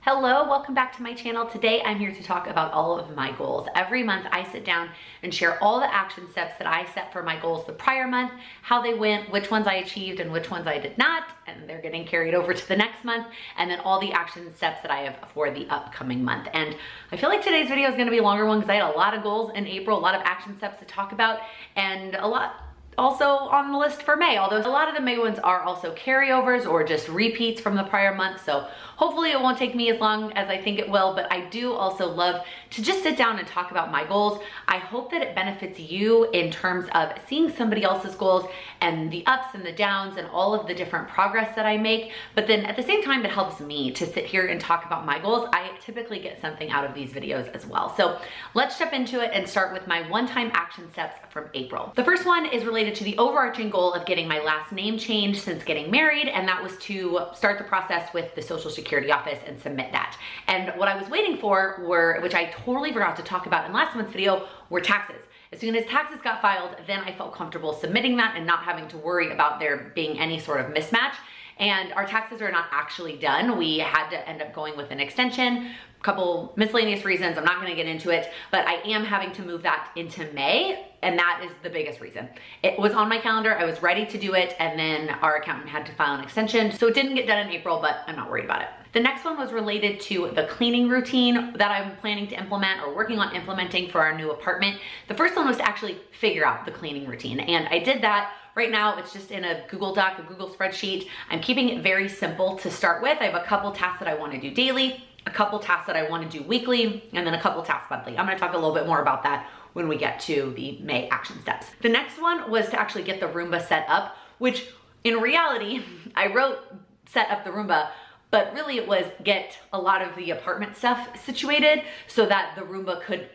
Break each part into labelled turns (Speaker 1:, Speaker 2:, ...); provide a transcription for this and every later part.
Speaker 1: Hello, welcome back to my channel. Today I'm here to talk about all of my goals. Every month I sit down and share all the action steps that I set for my goals the prior month, how they went, which ones I achieved and which ones I did not, and they're getting carried over to the next month, and then all the action steps that I have for the upcoming month. And I feel like today's video is gonna be a longer one because I had a lot of goals in April, a lot of action steps to talk about, and a lot also on the list for May, although a lot of the May ones are also carryovers or just repeats from the prior month. So hopefully it won't take me as long as I think it will, but I do also love to just sit down and talk about my goals. I hope that it benefits you in terms of seeing somebody else's goals and the ups and the downs and all of the different progress that I make. But then at the same time, it helps me to sit here and talk about my goals. I typically get something out of these videos as well. So let's jump into it and start with my one-time action steps from April. The first one is related to the overarching goal of getting my last name changed since getting married, and that was to start the process with the Social Security office and submit that. And what I was waiting for were, which I totally forgot to talk about in last month's video, were taxes. As soon as taxes got filed, then I felt comfortable submitting that and not having to worry about there being any sort of mismatch. And our taxes are not actually done. We had to end up going with an extension, a couple miscellaneous reasons. I'm not gonna get into it, but I am having to move that into May, and that is the biggest reason. It was on my calendar, I was ready to do it, and then our accountant had to file an extension, so it didn't get done in April, but I'm not worried about it. The next one was related to the cleaning routine that I'm planning to implement or working on implementing for our new apartment. The first one was to actually figure out the cleaning routine, and I did that. Right now, it's just in a Google Doc, a Google spreadsheet. I'm keeping it very simple to start with. I have a couple tasks that I wanna do daily, a couple tasks that I wanna do weekly, and then a couple tasks monthly. I'm gonna talk a little bit more about that when we get to the May action steps. The next one was to actually get the Roomba set up, which in reality, I wrote set up the Roomba, but really it was get a lot of the apartment stuff situated so that the Roomba could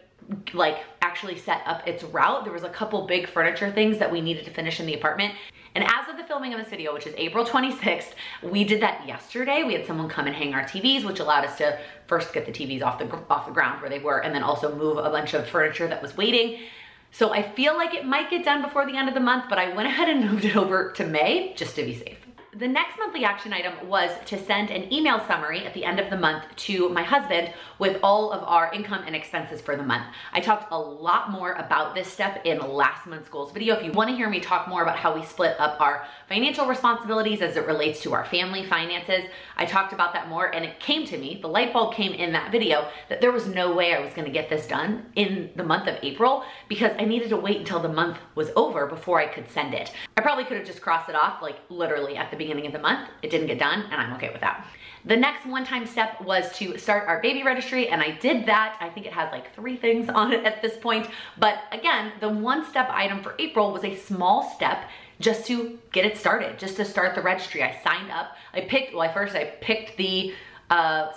Speaker 1: like actually set up its route. There was a couple big furniture things that we needed to finish in the apartment. And as of the filming of this video, which is April 26th, we did that yesterday. We had someone come and hang our TVs, which allowed us to first get the TVs off the ground where they were, and then also move a bunch of furniture that was waiting. So I feel like it might get done before the end of the month, but I went ahead and moved it over to May just to be safe. The next monthly action item was to send an email summary at the end of the month to my husband with all of our income and expenses for the month. I talked a lot more about this step in last month's goals video. If you want to hear me talk more about how we split up our financial responsibilities as it relates to our family finances, I talked about that more, and it came to me, the light bulb came in that video, that there was no way I was going to get this done in the month of April because I needed to wait until the month was over before I could send it. I probably could have just crossed it off like literally at the beginning of the month. It didn't get done, and I'm okay with that. The next one-time step was to start our baby registry, and I did that. I think it has like 3 things on it at this point, but again, the one-step item for April was a small step just to get it started, just to start the registry. I signed up. First I picked the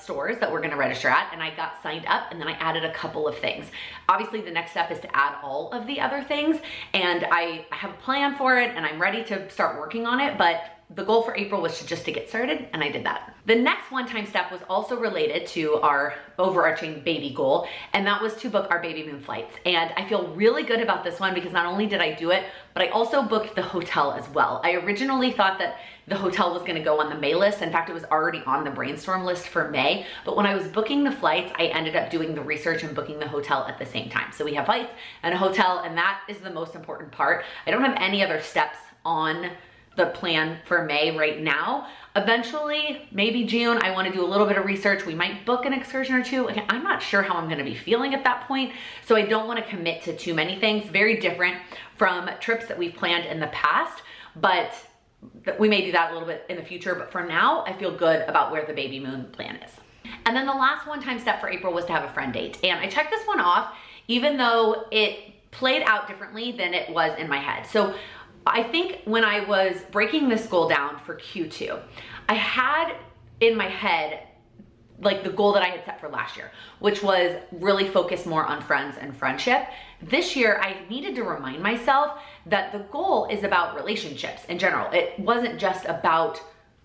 Speaker 1: stores that we're gonna register at, and I got signed up, and then I added a couple of things. Obviously, the next step is to add all of the other things, and I have a plan for it, and I'm ready to start working on it, but the goal for April was just to get started, and I did that. The next one-time step was also related to our overarching baby goal, and that was to book our baby moon flights. And I feel really good about this one because not only did I do it, but I also booked the hotel as well. I originally thought that the hotel was gonna go on the May list. In fact, it was already on the brainstorm list for May, but when I was booking the flights, I ended up doing the research and booking the hotel at the same time. So we have flights and a hotel, and that is the most important part. I don't have any other steps on the plan for May right now. Eventually, maybe June, I wanna do a little bit of research. We might book an excursion or two. Again, I'm not sure how I'm gonna be feeling at that point, so I don't wanna commit to too many things. Very different from trips that we've planned in the past, but we may do that a little bit in the future. But for now, I feel good about where the baby moon plan is. And then the last one-time step for April was to have a friend date. And I checked this one off, even though it played out differently than it was in my head. So I think when I was breaking this goal down for Q2, I had in my head like the goal that I had set for last year, which was really focus more on friends and friendship. This year, I needed to remind myself that the goal is about relationships in general. It wasn't just about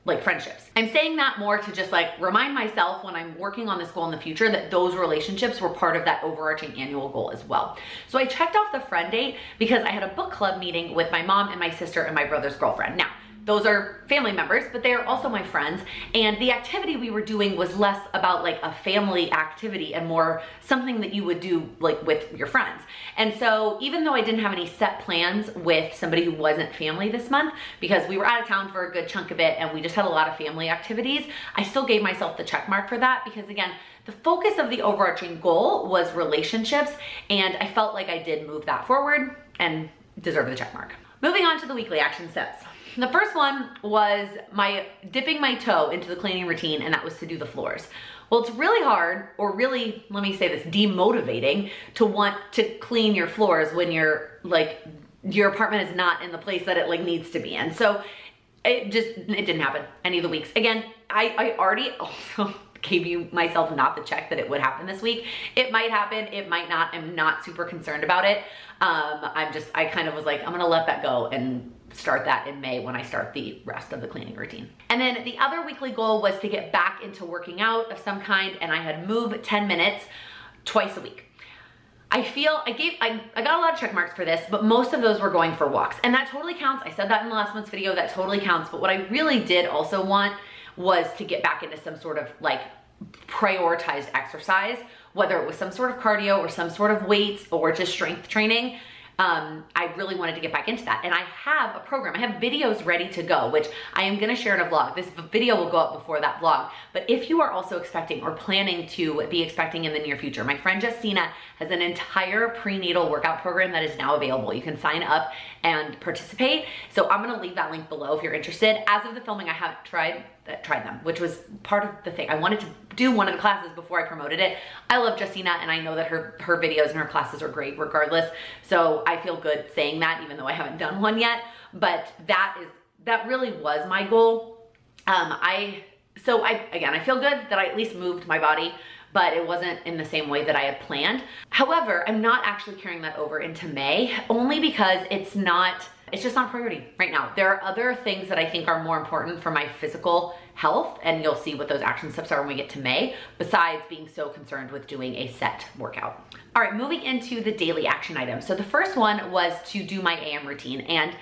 Speaker 1: like friendships. I'm saying that more to just like remind myself when I'm working on this goal in the future that those relationships were part of that overarching annual goal as well. So I checked off the friend date because I had a book club meeting with my mom and my sister and my brother's girlfriend. Now, those are family members, but they are also my friends. And the activity we were doing was less about like a family activity and more something that you would do like with your friends. And so even though I didn't have any set plans with somebody who wasn't family this month, because we were out of town for a good chunk of it and we just had a lot of family activities, I still gave myself the check mark for that, because again, the focus of the overarching goal was relationships, and I felt like I did move that forward and deserve the check mark. Moving on to the weekly action steps. The first one was dipping my toe into the cleaning routine, and that was to do the floors. Well, it's really hard, or really, let me say this, demotivating to want to clean your floors when you're like, your apartment is not in the place that it like needs to be in. So it didn't happen any of the weeks. Again, I already also gave myself not the check that it would happen this week. It might happen, it might not. I'm not super concerned about it. I kind of was like, I'm gonna let that go and start that in May when I start the rest of the cleaning routine. And then the other weekly goal was to get back into working out of some kind, and I had moved 10 minutes twice a week. I got a lot of check marks for this, but most of those were going for walks, and that totally counts. I said that in the last month's video, that totally counts. But what I really did also want was to get back into some sort of like prioritized exercise, whether it was some sort of cardio or some sort of weights or just strength training. I really wanted to get back into that. And I have a program, I have videos ready to go, which I am gonna share in a vlog. This video will go up before that vlog. But if you are also expecting or planning to be expecting in the near future, my friend Justina has an entire prenatal workout program that is now available. You can sign up and participate. So I'm gonna leave that link below if you're interested. As of the filming, I haven't tried them, which was part of the thing. I wanted to do one of the classes before I promoted it. I love Justina, and I know that her videos and her classes are great regardless. So I feel good saying that, even though I haven't done one yet. But that really was my goal. I feel good that I at least moved my body, but it wasn't in the same way that I had planned. However, I'm not actually carrying that over into May, only because it's just not a priority right now. There are other things that I think are more important for my physical health, and you'll see what those action steps are when we get to May, besides being so concerned with doing a set workout. All right, moving into the daily action items. So the first one was to do my AM routine, and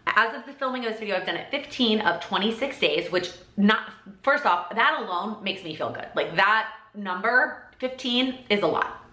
Speaker 1: as of the filming of this video, I've done it 15 of 26 days, which first off, that alone makes me feel good. Like that number, 15, is a lot.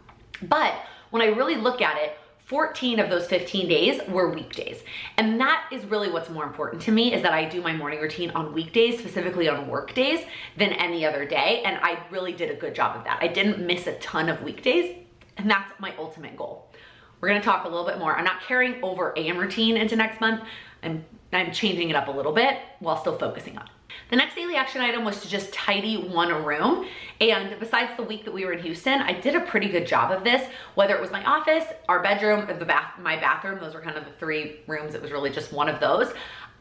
Speaker 1: But when I really look at it, 14 of those 15 days were weekdays. And that is really what's more important to me, is that I do my morning routine on weekdays, specifically on work days, than any other day. And I really did a good job of that. I didn't miss a ton of weekdays, and that's my ultimate goal. We're gonna talk a little bit more. I'm not carrying over AM routine into next month. I'm changing it up a little bit while still focusing on it. The next daily action item was to just tidy one room. And besides the week that we were in Houston, I did a pretty good job of this, whether it was my office, our bedroom, or my bathroom. Those were kind of the 3 rooms. It was really just one of those.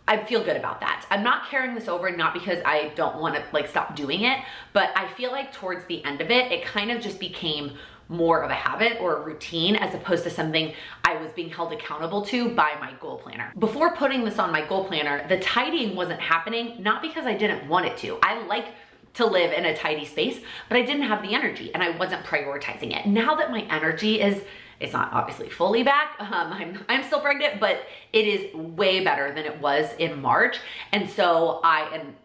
Speaker 1: I feel good about that. I'm not carrying this over, not because I don't want to like stop doing it, but I feel like towards the end of it, it kind of just became more of a habit or a routine, as opposed to something I was being held accountable to by my goal planner. Before putting this on my goal planner, the tidying wasn't happening, not because I didn't want it to. I like to live in a tidy space, but I didn't have the energy and I wasn't prioritizing it. Now that my energy it's not obviously fully back. I'm still pregnant, but it is way better than it was in March. And so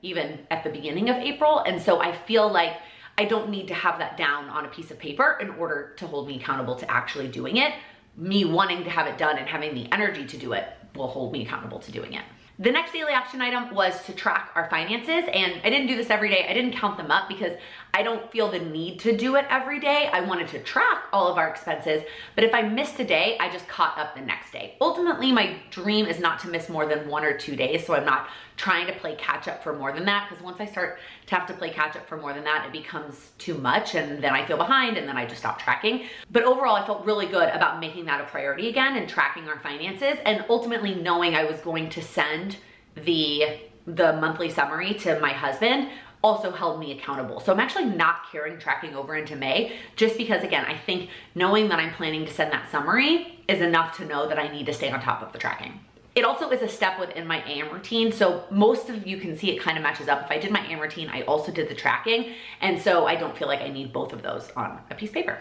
Speaker 1: even at the beginning of April. And so I feel like I don't need to have that down on a piece of paper in order to hold me accountable to actually doing it. Me wanting to have it done and having the energy to do it will hold me accountable to doing it. The next daily action item was to track our finances, and I didn't do this every day. I didn't count them up because I don't feel the need to do it every day. I wanted to track all of our expenses, but if I missed a day, I just caught up the next day. Ultimately, my dream is not to miss more than 1 or 2 days, so I'm not trying to play catch up for more than that, because once I start to have to play catch up for more than that, it becomes too much, and then I feel behind, and then I just stop tracking. But overall, I felt really good about making that a priority again and tracking our finances, and ultimately knowing I was going to send the monthly summary to my husband also held me accountable. So I'm actually not carrying tracking over into May, just because, again, I think knowing that I'm planning to send that summary is enough to know that I need to stay on top of the tracking. It also is a step within my AM routine, so most of you can see it kind of matches up. If I did my AM routine, I also did the tracking, and so I don't feel like I need both of those on a piece of paper.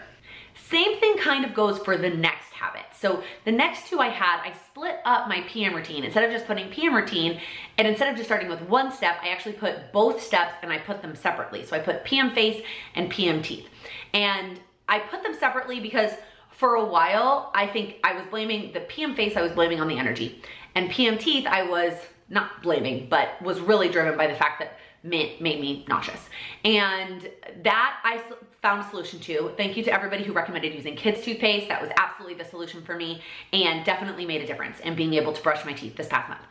Speaker 1: Same thing kind of goes for the next habit. So the next two I split up my PM routine. Instead of just putting PM routine, and instead of just starting with one step, I actually put both steps and I put them separately. So I put PM face and PM teeth. And I put them separately because for a while, I think I was blaming the PM face, I was blaming on the energy. And PM teeth, I was not blaming, but was really driven by the fact that mint made me nauseous. And that I found a solution to. Thank you to everybody who recommended using kids toothpaste. That was absolutely the solution for me and definitely made a difference in being able to brush my teeth this past month.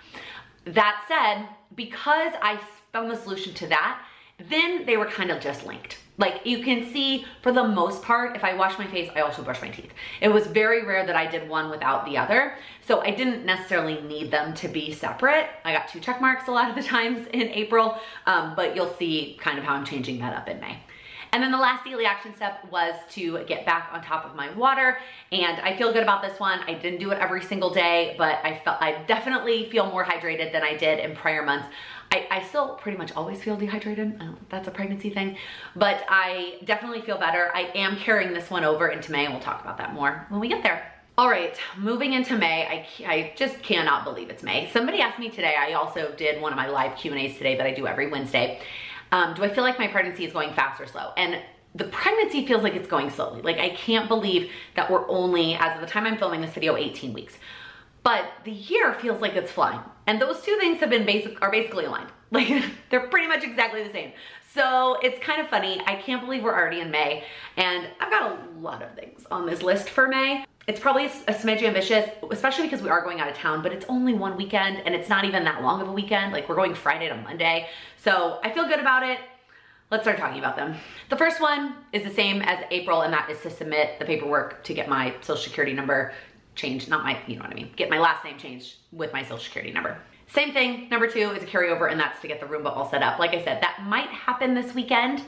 Speaker 1: That said, because I found the solution to that, then they were kind of just linked. Like you can see for the most part, if I wash my face, I also brush my teeth. It was very rare that I did one without the other. So I didn't necessarily need them to be separate. I got 2 check marks a lot of the times in April, but you'll see kind of how I'm changing that up in May. And then the last daily action step was to get back on top of my water. And I feel good about this one. I didn't do it every single day, but I definitely feel more hydrated than I did in prior months. I still pretty much always feel dehydrated. I don't know if that's a pregnancy thing, but I definitely feel better. I am carrying this one over into May, and we'll talk about that more when we get there. All right, moving into May, I just cannot believe it's May. Somebody asked me today, I also did one of my live Q&As today that I do every Wednesday. Do I feel like my pregnancy is going fast or slow? And the pregnancy feels like it's going slowly. Like I can't believe that we're only, as of the time I'm filming this video, 18 weeks. But the year feels like it's flying. And those two things have been basically aligned. Like they're pretty much exactly the same. So it's kind of funny. I can't believe we're already in May. And I've got a lot of things on this list for May. It's probably a smidge ambitious, especially because we are going out of town, but it's only one weekend and it's not even that long of a weekend. Like we're going Friday to Monday. So I feel good about it. Let's start talking about them. The first one is the same as April, and that is to submit the paperwork to get my social security number changed, not my, you know what I mean, get my last name changed with my social security number. Same thing, number 2 is a carryover, and that's to get the Roomba all set up. Like I said, that might happen this weekend.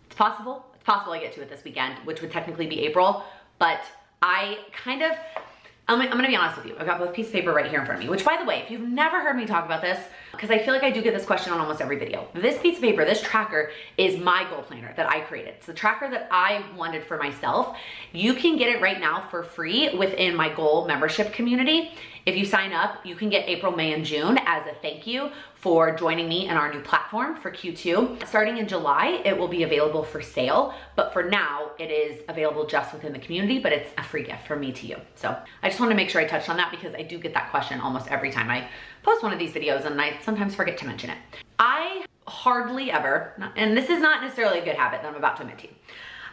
Speaker 1: It's possible. It's possible I get to it this weekend, which would technically be April, but I kind of, I'm gonna be honest with you. I've got both pieces of paper right here in front of me, which by the way, if you've never heard me talk about this, because I feel like I do get this question on almost every video. This piece of paper, this tracker is my goal planner that I created. It's the tracker that I wanted for myself. You can get it right now for free within my goal membership community. If you sign up, you can get April, May, and June as a thank you for joining me in our new platform for Q2. Starting in July, it will be available for sale, but for now, it is available just within the community, but it's a free gift from me to you. So I just want to make sure I touched on that because I do get that question almost every time I post one of these videos, and I sometimes forget to mention it. I hardly ever, and this is not necessarily a good habit that I'm about to admit to you,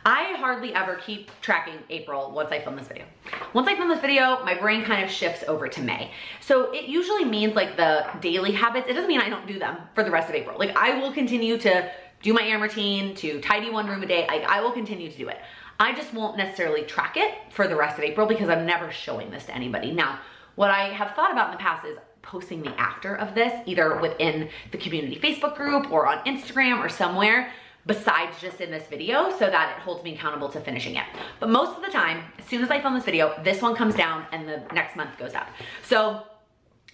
Speaker 1: I hardly ever keep tracking April once I film this video. Once I film this video, my brain kind of shifts over to May. So it usually means like the daily habits. It doesn't mean I don't do them for the rest of April. Like I will continue to do my AM routine, to tidy 1 room a day. Like I will continue to do it. I just won't necessarily track it for the rest of April because I'm never showing this to anybody. Now, what I have thought about in the past is posting the after of this, either within the community Facebook group or on Instagram or somewhere, besides just in this video, so that it holds me accountable to finishing it. But most of the time, as soon as I film this video, this one comes down and the next month goes up. So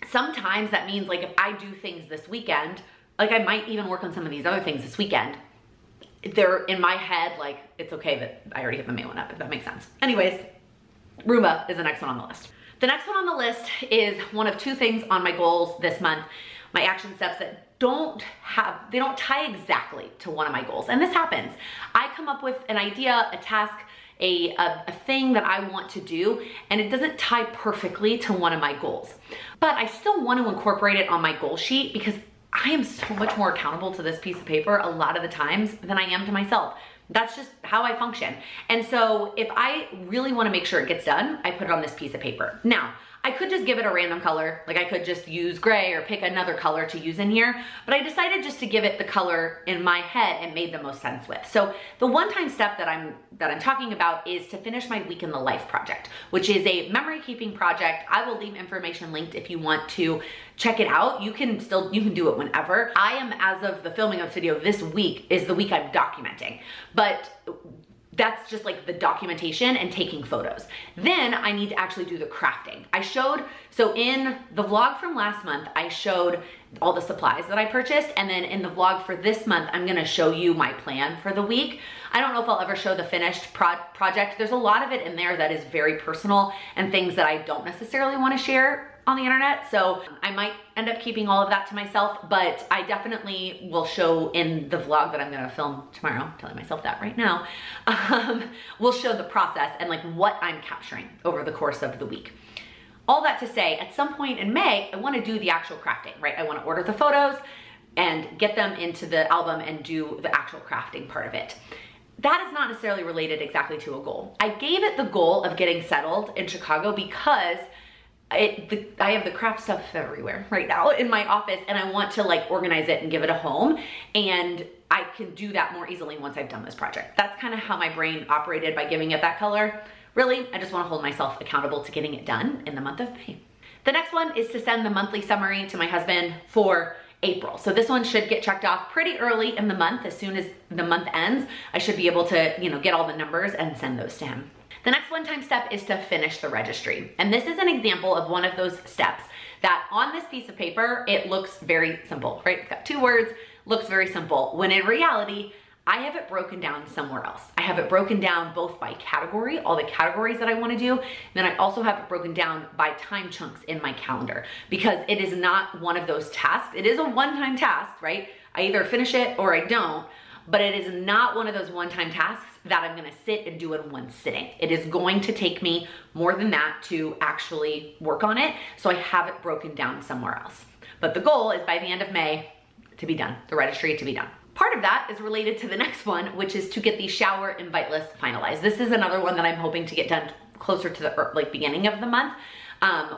Speaker 1: sometimes that means like if I do things this weekend, like I might even work on some of these other things this weekend. They're in my head, like it's okay that I already have the May one up, if that makes sense. Anyways, Roomba is the next one on the list. The next one on the list is one of 2 things on my goals this month, my action steps that they don't tie exactly to one of my goals. And this happens. I come up with an idea, a task, a thing that I want to do, and it doesn't tie perfectly to one of my goals. But I still want to incorporate it on my goal sheet because I am so much more accountable to this piece of paper a lot of the times than I am to myself. That's just how I function. And so if I really want to make sure it gets done, I put it on this piece of paper. Now, I could just give it a random color, like I could just use gray or pick another color to use in here, but I decided just to give it the color in my head and made the most sense with. So the one-time step that I'm talking about is to finish my Week in the Life project, which is a memory keeping project. I will leave information linked if you want to check it out. You can do it whenever. I am, as of the filming of this video, this week is the week I'm documenting, but That's just like the documentation and taking photos. Then I need to actually do the crafting. So in the vlog from last month, I showed all the supplies that I purchased. And then in the vlog for this month, I'm gonna show you my plan for the week. I don't know if I'll ever show the finished project. There's a lot of it in there that is very personal and things that I don't necessarily wanna share on the internet. So I might end up keeping all of that to myself, but I definitely will show in the vlog that I'm gonna film tomorrow, I'm telling myself that right now, we'll show the process and like what I'm capturing over the course of the week. All that to say, at some point in May, I wanna do the actual crafting, right? I wanna order the photos and get them into the album and do the actual crafting part of it. That is not necessarily related exactly to a goal. I gave it the goal of getting settled in Chicago because I have the craft stuff everywhere right now in my office, and I want to like organize it and give it a home, and I can do that more easily once I've done this project. That's kind of how my brain operated by giving it that color. Really, I just want to hold myself accountable to getting it done in the month of May. The next one is to send the monthly summary to my husband for April. So this one should get checked off pretty early in the month. As soon as the month ends, I should be able to, get all the numbers and send those to him. The next one-time step is to finish the registry. And this is an example of one of those steps that on this piece of paper, it looks very simple, right? It's got 2 words, looks very simple, when in reality, I have it broken down somewhere else. I have it broken down both by category, all the categories that I wanna do, and then I also have it broken down by time chunks in my calendar, because it is not one of those tasks. It is a one-time task, right? I either finish it or I don't, but it is not one of those one-time tasks that I'm gonna sit and do in one sitting. It is going to take me more than that to actually work on it, so I have it broken down somewhere else. But the goal is by the end of May to be done, the registry to be done. Part of that is related to the next one, which is to get the shower invite list finalized. This is another one that I'm hoping to get done closer to the beginning of the month.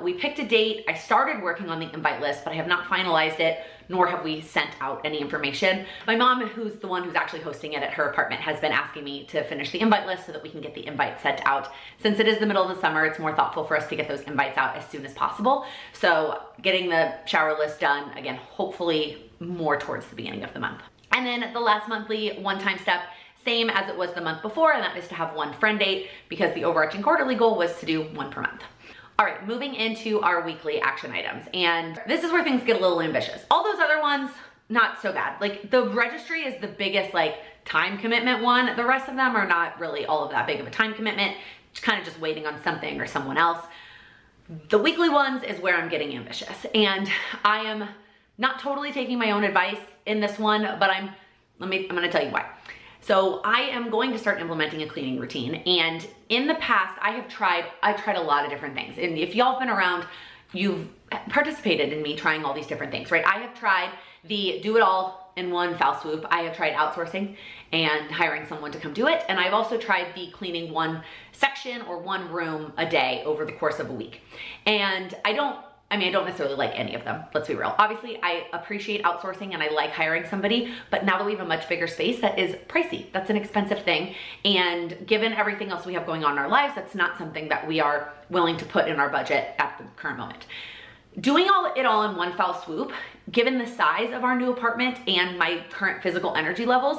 Speaker 1: We picked a date. I started working on the invite list, but I have not finalized it, nor have we sent out any information. My mom, who's the one who's actually hosting it at her apartment, has been asking me to finish the invite list so that we can get the invite sent out. Since it is the middle of the summer, it's more thoughtful for us to get those invites out as soon as possible. So getting the shower list done, again, hopefully more towards the beginning of the month. And then the last monthly one-time step, same as it was the month before, and that is to have one friend date, because the overarching quarterly goal was to do 1 per month. All right, moving into our weekly action items. And this is where things get a little ambitious. All those other ones, not so bad. Like the registry is the biggest time commitment one. The rest of them are not really all of that big of a time commitment. It's kind of just waiting on something or someone else. The weekly ones is where I'm getting ambitious. And I am not totally taking my own advice in this one, but I'm gonna tell you why. So I am going to start implementing a cleaning routine, and in the past I've tried a lot of different things. And if y'all have been around, you've participated in me trying all these different things, right? I have tried the do it all in one foul swoop. I have tried outsourcing and hiring someone to come do it. And I've also tried the cleaning one section or one room a day over the course of a week. And I don't necessarily like any of them, let's be real. Obviously, I appreciate outsourcing and I like hiring somebody, but now that we have a much bigger space, that is pricey. That's an expensive thing. And given everything else we have going on in our lives, that's not something that we are willing to put in our budget at the current moment. Doing it all in one foul swoop, given the size of our new apartment and my current physical energy levels,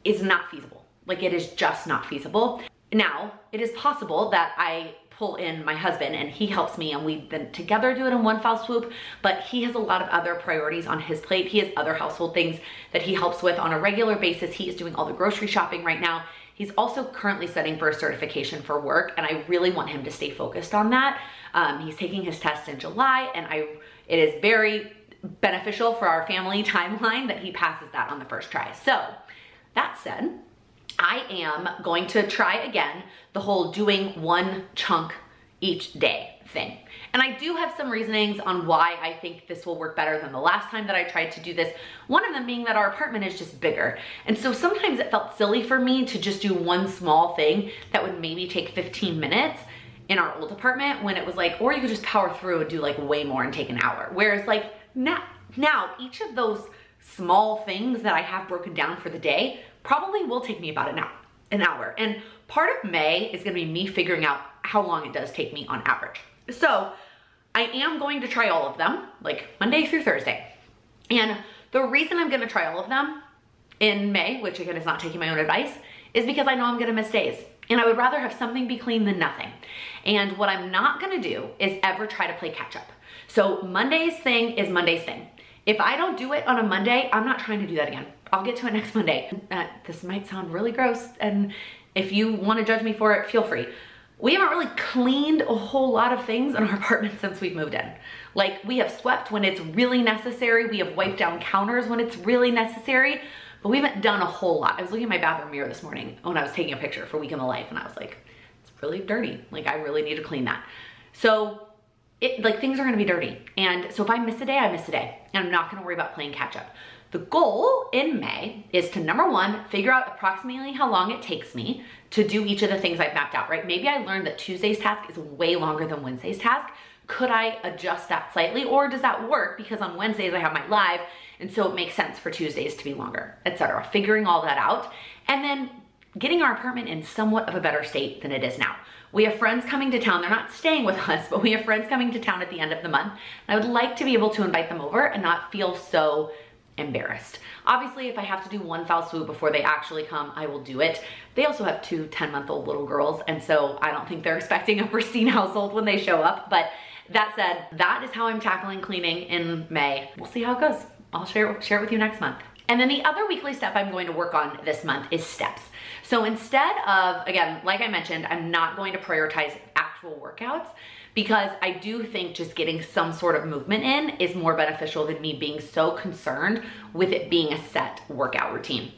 Speaker 1: is not feasible. It is just not feasible. Now, it is possible that I pull in my husband and he helps me and we then together do it in one foul swoop, but he has a lot of other priorities on his plate. He has other household things that he helps with on a regular basis. He is doing all the grocery shopping right now. He's also currently studying for a certification for work, and I really want him to stay focused on that. He's taking his test in July, and it is very beneficial for our family timeline that he passes that on the first try. So that said, I am going to try again the whole doing one chunk each day thing. And I do have some reasonings on why I think this will work better than the last time that I tried to do this. One of them being that our apartment is just bigger. And so sometimes it felt silly for me to just do one small thing that would maybe take 15 minutes in our old apartment, when it was or you could just power through and do way more and take an hour. Whereas now each of those small things that I have broken down for the day probably will take me about an hour. And part of May is gonna be me figuring out how long it does take me on average. So I am going to try all of them, Monday through Thursday. And the reason I'm gonna try all of them in May, which again is not taking my own advice, is because I know I'm gonna miss days. And I would rather have something be clean than nothing. And what I'm not gonna do is ever try to play catch up. So Monday's thing is Monday's thing. If I don't do it on a Monday, I'm not trying to do that again. I'll get to it next Monday. This might sound really gross, and if you wanna judge me for it, feel free. We haven't really cleaned a whole lot of things in our apartment since we've moved in. Like, we have swept when it's really necessary. We have wiped down counters when it's really necessary, but we haven't done a whole lot. I was looking at my bathroom mirror this morning when I was taking a picture for Week in the Life, and I was like, it's really dirty. Like, I really need to clean that. So things are gonna be dirty. And so if I miss a day, I miss a day. And I'm not gonna worry about playing catch up. The goal in May is to, number one, figure out approximately how long it takes me to do each of the things I've mapped out, right? Maybe I learned that Tuesday's task is way longer than Wednesday's task. Could I adjust that slightly, or does that work because on Wednesdays I have my live, and so it makes sense for Tuesdays to be longer, etc. Figuring all that out, and then getting our apartment in somewhat of a better state than it is now. We have friends coming to town. They're not staying with us, but we have friends coming to town at the end of the month. I would like to be able to invite them over and not feel so embarrassed. Obviously, if I have to do one foul swoop before they actually come, I will do it. They also have two 10-month-old little girls, and so I don't think they're expecting a pristine household when they show up. But that said, that is how I'm tackling cleaning in May. We'll see how it goes. I'll share it with you next month. And then the other weekly step I'm going to work on this month is steps. So instead of, again, like I mentioned, I'm not going to prioritize actual workouts, because I do think just getting some sort of movement in is more beneficial than me being so concerned with it being a set workout routine.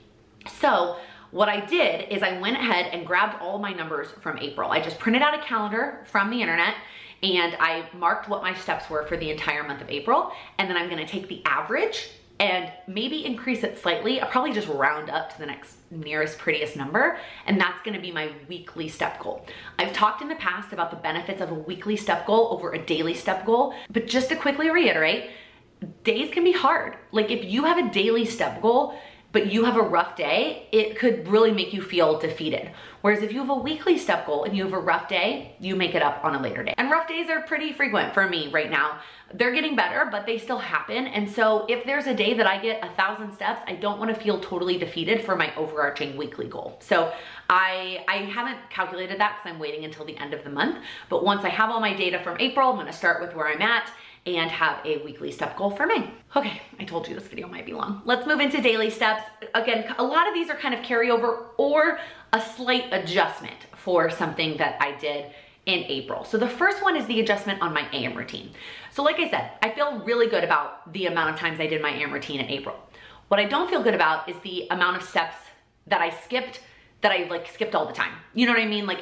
Speaker 1: So what I did is I went ahead and grabbed all my numbers from April. I just printed out a calendar from the internet, and I marked what my steps were for the entire month of April. And then I'm gonna take the average and maybe increase it slightly. I'll probably just round up to the next nearest prettiest number, and that's gonna be my weekly step goal. I've talked in the past about the benefits of a weekly step goal over a daily step goal, but just to quickly reiterate, days can be hard. Like, if you have a daily step goal, but you have a rough day, it could really make you feel defeated. Whereas if you have a weekly step goal and you have a rough day, you make it up on a later day. And rough days are pretty frequent for me right now. They're getting better, but they still happen. And so if there's a day that I get 1,000 steps, I don't wanna feel totally defeated for my overarching weekly goal. So I haven't calculated that because I'm waiting until the end of the month. But once I have all my data from April, I'm gonna start with where I'm at and have a weekly step goal for May. Okay, I told you this video might be long. Let's move into daily steps. Again, a lot of these are kind of carryover or a slight adjustment for something that I did in April. So the first one is the adjustment on my AM routine. So like I said, I feel really good about the amount of times I did my AM routine in April. What I don't feel good about is the amount of steps that I skipped, that I skipped all the time. You know what I mean? Like,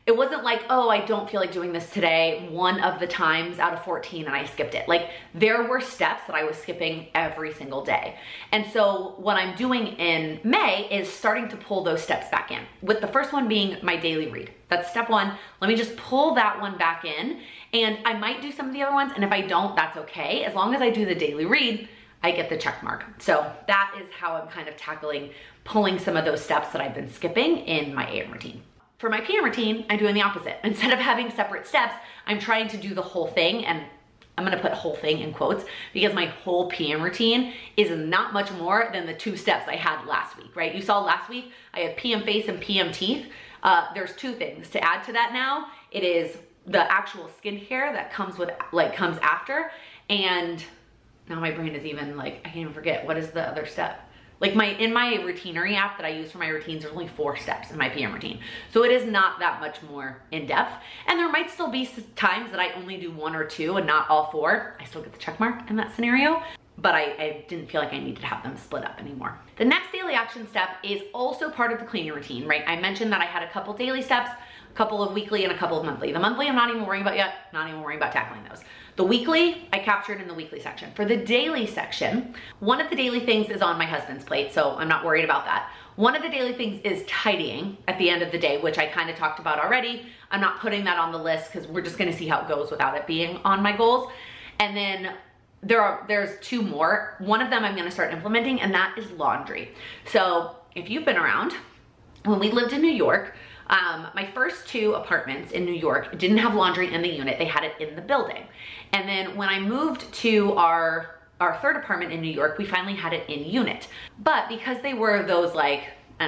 Speaker 1: it wasn't like, oh, I don't feel like doing this today, one of the times out of 14, and I skipped it. Like, there were steps that I was skipping every single day. And so what I'm doing in May is starting to pull those steps back in, with the first one being my daily read. That's step one. Let me just pull that one back in, and I might do some of the other ones, and if I don't, that's okay. As long as I do the daily read, I get the check mark. So that is how I'm kind of tackling pulling some of those steps that I've been skipping in my AM routine. For my PM routine, I'm doing the opposite. Instead of having separate steps, I'm trying to do the whole thing, and I'm gonna put whole thing in quotes because my whole PM routine is not much more than the 2 steps I had last week, right? You saw last week, I had PM face and PM teeth. There's 2 things to add to that now. It is the actual skincare that comes after, and now my brain is even I can't even forget, what is the other step? In my routinery app that I use for my routines, there's only 4 steps in my PM routine. So it is not that much more in depth. And there might still be times that I only do 1 or 2 and not all 4. I still get the check mark in that scenario, but I didn't feel like I needed to have them split up anymore. The next daily action step is also part of the cleaning routine, right? I mentioned that I had a couple daily steps, a couple of weekly, and a couple of monthly. The monthly I'm not even worrying about yet, not even worrying about tackling those. The weekly, I captured in the weekly section. For the daily section, one of the daily things is on my husband's plate, so I'm not worried about that. One of the daily things is tidying at the end of the day, which I kind of talked about already. I'm not putting that on the list because we're just gonna see how it goes without it being on my goals. And then there's 2 more. One of them I'm gonna start implementing, and that is laundry. So if you've been around, when we lived in New York, my first 2 apartments in New York didn't have laundry in the unit, they had it in the building. And then when I moved to our 3rd apartment in New York, we finally had it in unit. But because they were those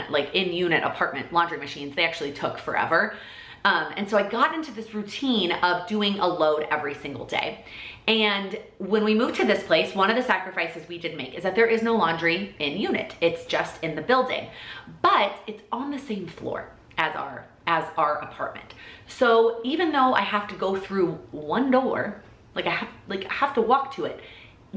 Speaker 1: like in-unit apartment laundry machines, they actually took forever. And so I got into this routine of doing a load every single day. And when we moved to this place, one of the sacrifices we did make is that there is no laundry in unit. It's just in the building, but it's on the same floor as our apartment. So even though I have to go through one door, I have to walk to it,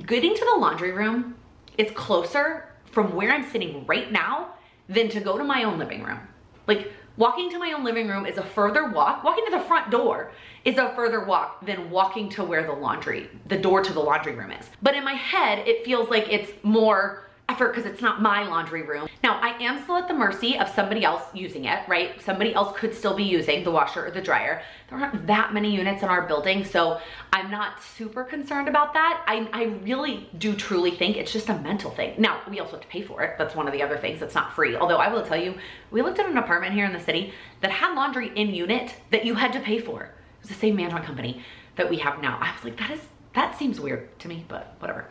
Speaker 1: getting to the laundry room is closer from where I'm sitting right now than to go to my own living room. Like, walking to my own living room is a further walk. Walking to the front door is a further walk than walking to where the door to the laundry room is. But in my head, it feels like it's more effort because it's not my laundry room. Now, I am still at the mercy of somebody else using it, right? Somebody else could still be using the washer or the dryer. There aren't that many units in our building, so I'm not super concerned about that. I really do truly think it's just a mental thing. Now, we also have to pay for it. That's one of the other things that's not free. Although I will tell you, we looked at an apartment here in the city that had laundry in unit that you had to pay for. It was the same management company that we have now. I was like, that seems weird to me, but whatever.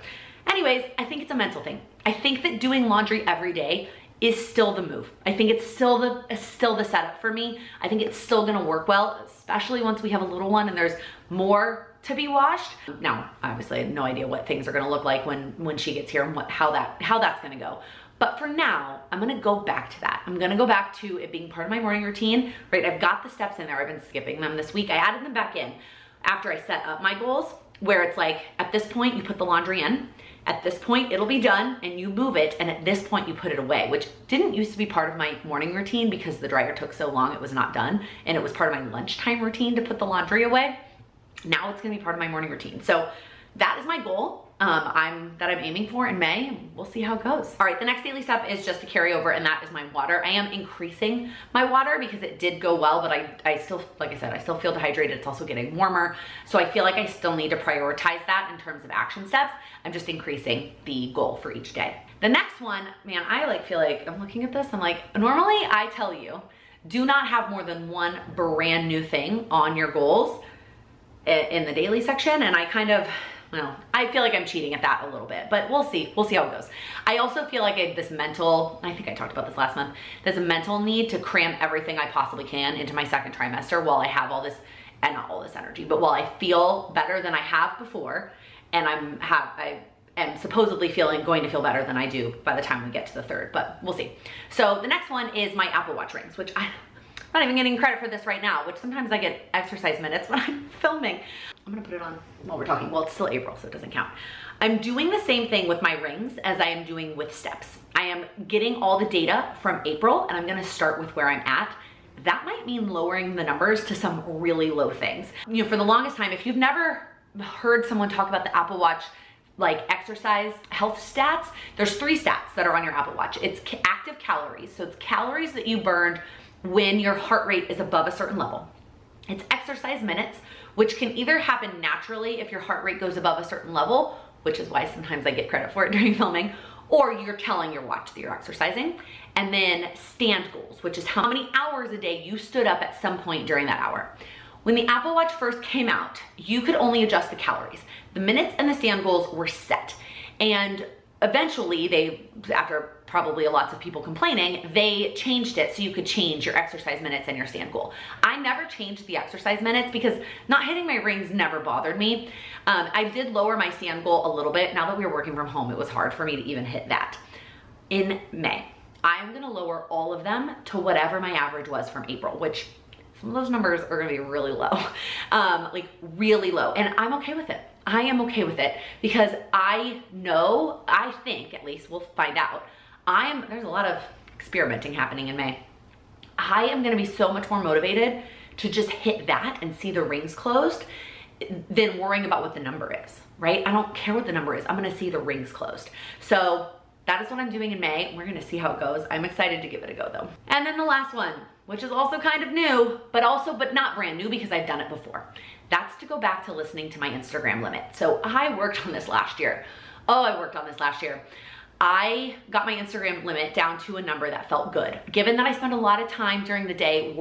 Speaker 1: Anyways, I think it's a mental thing. I think that doing laundry every day is still the move. I think it's still the setup for me. I think it's still gonna work well, especially once we have a little one and there's more to be washed. Now, obviously I have no idea what things are gonna look like when she gets here and how that's gonna go. But for now, I'm gonna go back to that. I'm gonna go back to it being part of my morning routine, right? I've got the steps in there. I've been skipping them this week. I added them back in after I set up my goals, where it's like, at this point you put the laundry in, at this point it'll be done and you move it, and at this point you put it away, which didn't used to be part of my morning routine because the dryer took so long it was not done, and it was part of my lunchtime routine to put the laundry away. Now it's gonna be part of my morning routine. So that is my goal that I'm aiming for in May, and we'll see how it goes. All right, the next daily step is just to carry over, and that is my water. I am increasing my water because it did go well, but I still, like I said, I still feel dehydrated. It's also getting warmer. So I feel like I still need to prioritize that in terms of action steps. I'm just increasing the goal for each day. The next one, man, I feel like I'm looking at this. I'm like, normally I tell you, do not have more than one brand new thing on your goals in the daily section. And I feel like I'm cheating at that a little bit, but we'll see how it goes. I also feel like I think I talked about this last month, there's a mental need to cram everything I possibly can into my second trimester while I have all this, and not all this energy, but while I feel better than I have before, and I am supposedly going to feel better than I do by the time we get to the third, but we'll see. So the next one is my Apple Watch rings, which I'm not even getting credit for this right now, which sometimes I get exercise minutes when I'm filming. I'm gonna put it on while we're talking. Well, it's still April, so it doesn't count. I'm doing the same thing with my rings as I am doing with steps. I am getting all the data from April, and I'm gonna start with where I'm at. That might mean lowering the numbers to some really low things. You know, for the longest time, if you've never heard someone talk about the Apple Watch exercise health stats, there's 3 stats that are on your Apple Watch. It's active calories, so it's calories that you burned when your heart rate is above a certain level. It's exercise minutes, which can either happen naturally if your heart rate goes above a certain level, which is why sometimes I get credit for it during filming, or you're telling your watch that you're exercising. And then stand goals, which is how many hours a day you stood up at some point during that hour. When the Apple Watch first came out, you could only adjust the calories. The minutes and the stand goals were set. And eventually after probably lots of people complaining, they changed it so you could change your exercise minutes and your stand goal. I never changed the exercise minutes because not hitting my rings never bothered me. I did lower my stand goal a little bit. Now that we were working from home, it was hard for me to even hit that. In May, I'm gonna lower all of them to whatever my average was from April, which some of those numbers are gonna be really low, really low, and I'm okay with it. I am okay with it because I think at least, we'll find out, there's a lot of experimenting happening in May. I am gonna be so much more motivated to just hit that and see the rings closed than worrying about what the number is, right? I don't care what the number is, I'm gonna see the rings closed. So that is what I'm doing in May. We're gonna see how it goes. I'm excited to give it a go though. And then the last one, which is also kind of new, but not brand new because I've done it before. That's to go back to listening to my Instagram limit. So I worked on this last year. I got my Instagram limit down to a number that felt good. Given that I spend a lot of time during the day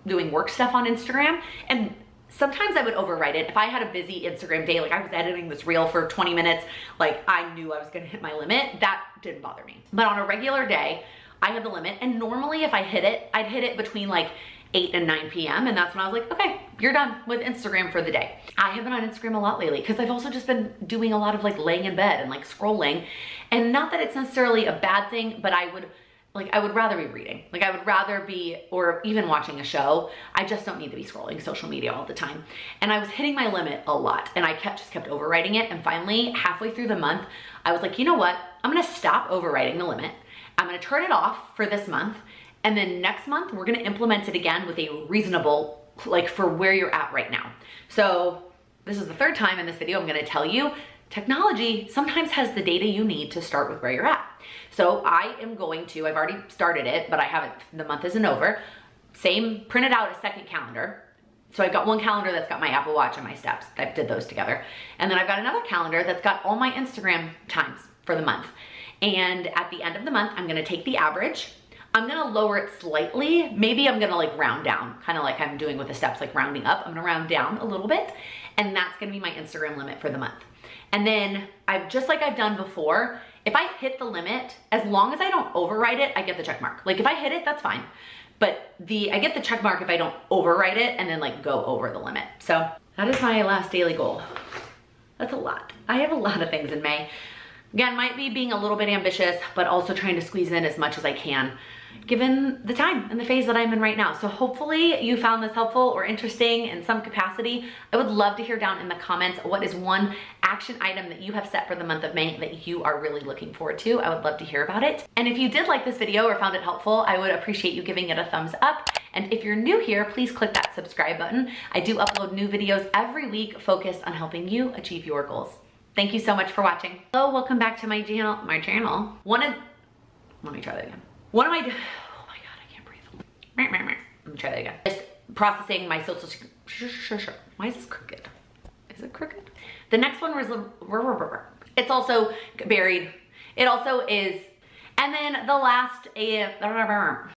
Speaker 1: doing work stuff on Instagram, and sometimes I would overwrite it. If I had a busy Instagram day, like I was editing this reel for 20 minutes, like I knew I was gonna hit my limit, that didn't bother me. But on a regular day, I had the limit, and normally if I hit it, I'd hit it between like 8 and 9 p.m. and that's when I was like, okay, you're done with Instagram for the day. I have been on Instagram a lot lately because I've also just been doing a lot of like laying in bed and like scrolling, and not that it's necessarily a bad thing, but I would rather be reading. Like I would rather be, or even watching a show. I just don't need to be scrolling social media all the time. And I was hitting my limit a lot, and I just kept overriding it. And finally, halfway through the month, I was like, you know what? I'm gonna stop overriding the limit. I'm gonna turn it off for this month. And then next month, we're gonna implement it again with a reasonable, like for where you're at right now. So this is the third time in this video I'm gonna tell you, technology sometimes has the data you need to start with where you're at. So I am going to, I've already started it, but I haven't, the month isn't over. Printed out a second calendar. So I've got one calendar that's got my Apple Watch and my steps. I did those together. And then I've got another calendar that's got all my Instagram times for the month. And at the end of the month, I'm gonna take the average. I'm gonna lower it slightly. Maybe I'm gonna like round down, kind of like I'm doing with the steps, like rounding up. I'm gonna round down a little bit, and that's gonna be my Instagram limit for the month. And then just like I've done before, if I hit the limit, as long as I don't override it, I get the check mark. Like if I hit it, that's fine. But I get the check mark if I don't override it and then like go over the limit. So that is my last daily goal. That's a lot. I have a lot of things in May. Again, might be being a little bit ambitious, but also trying to squeeze in as much as I can, given the time and the phase that I'm in right now. So hopefully you found this helpful or interesting in some capacity. I would love to hear down in the comments, what is one action item that you have set for the month of May that you are really looking forward to? I would love to hear about it. And if you did like this video or found it helpful, I would appreciate you giving it a thumbs up. And if you're new here, please click that subscribe button. I do upload new videos every week focused on helping you achieve your goals. Thank you so much for watching. Hello, welcome back to my channel. Let me try that again. Oh my God, I can't breathe. Let me try that again. Just processing my social, why is this crooked? Is it crooked? The next one was, it's also buried. It also is, and then the last,